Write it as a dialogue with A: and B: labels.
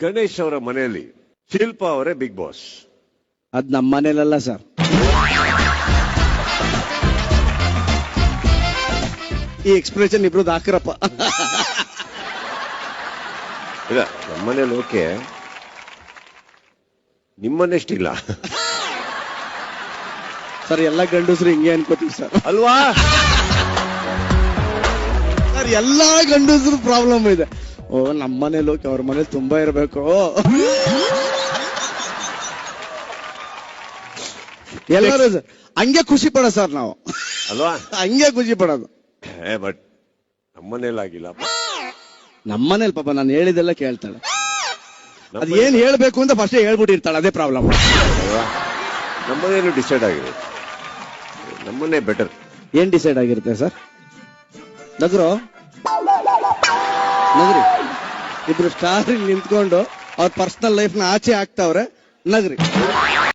A: ಗಣೇಶ್ ಅವರ ಮನೆಯಲ್ಲಿ ಶಿಲ್ಪಾ ಅವರೇ ಬಿಗ್ ಬಾಸ್?
B: ಅದ್ ನಮ್ಮ ಮನೇಲಲ್ಲ ಸರ್. ಈ ಎಕ್ಸ್ಪ್ರೆಷನ್ ಇಬ್ರು ಹಾಕ್ರಪ್ಪ.
A: ಇಲ್ಲ, ನಮ್ಮನೇಲಿ ಓಕೆ, ನಿಮ್ಮನ್ನೆಷ್ಟಿಲ್ಲ
B: ಸರ್. ಎಲ್ಲ ಗಂಡಸರು ಹಿಂಗೆ ಅನ್ಕೋತೀವಿ ಸರ್.
A: ಅಲ್ವಾ
B: ಸರ್? ಎಲ್ಲಾ ಗಂಡಸರು ಪ್ರಾಬ್ಲಮ್ ಇದೆ. ಓ, ನಮ್ಮ ಮನೇಲಿ ಓಕೆ, ಅವ್ರ ಮನೇಲಿ ತುಂಬಾ ಇರ್ಬೇಕು. ಎಲ್ಲರೂ ಹಂಗೆ ಖುಷಿ ಪಡೋ ಸರ್ ನಾವು,
A: ಅಲ್ವಾ?
B: ಹಂಗೆ ಖುಷಿ ಪಡೋದು.
A: ಬಟ್ ನಮ್ಮನೇಲಾಗಿಲ್ಲ.
B: ನಮ್ಮನೇಲಿ ಪಾಪ ನಾನು ಹೇಳಿದೆಲ್ಲ ಕೇಳ್ತಾಳೆ. ಅದ್ ಏನ್ ಹೇಳ್ಬೇಕು ಅಂತ ಫಸ್ಟ್ ಹೇಳ್ಬಿಟ್ಟಿರ್ತಾಳೆ, ಅದೇ ಪ್ರಾಬ್ಲಮ್.
A: ನಮ್ಮನೇನು ಡಿಸೈಡ್ ಆಗಿದೆ, ನಮ್ಮನ್ನೇ ಬೆಟರ್.
B: ಏನ್ ಡಿಸೈಡ್ ಆಗಿರುತ್ತೆ ಸರ್? ನಗರು ನಗರಿ, ಇಬ್ರು ಸ್ಟಾರ್ ನಿಂತ್ಕೊಂಡು ಅವ್ರ ಪರ್ಸನಲ್ ಲೈಫ್ ನ ಆಚೆ ಹಾಕ್ತಾವ್ರೆ. ನಗರಿ.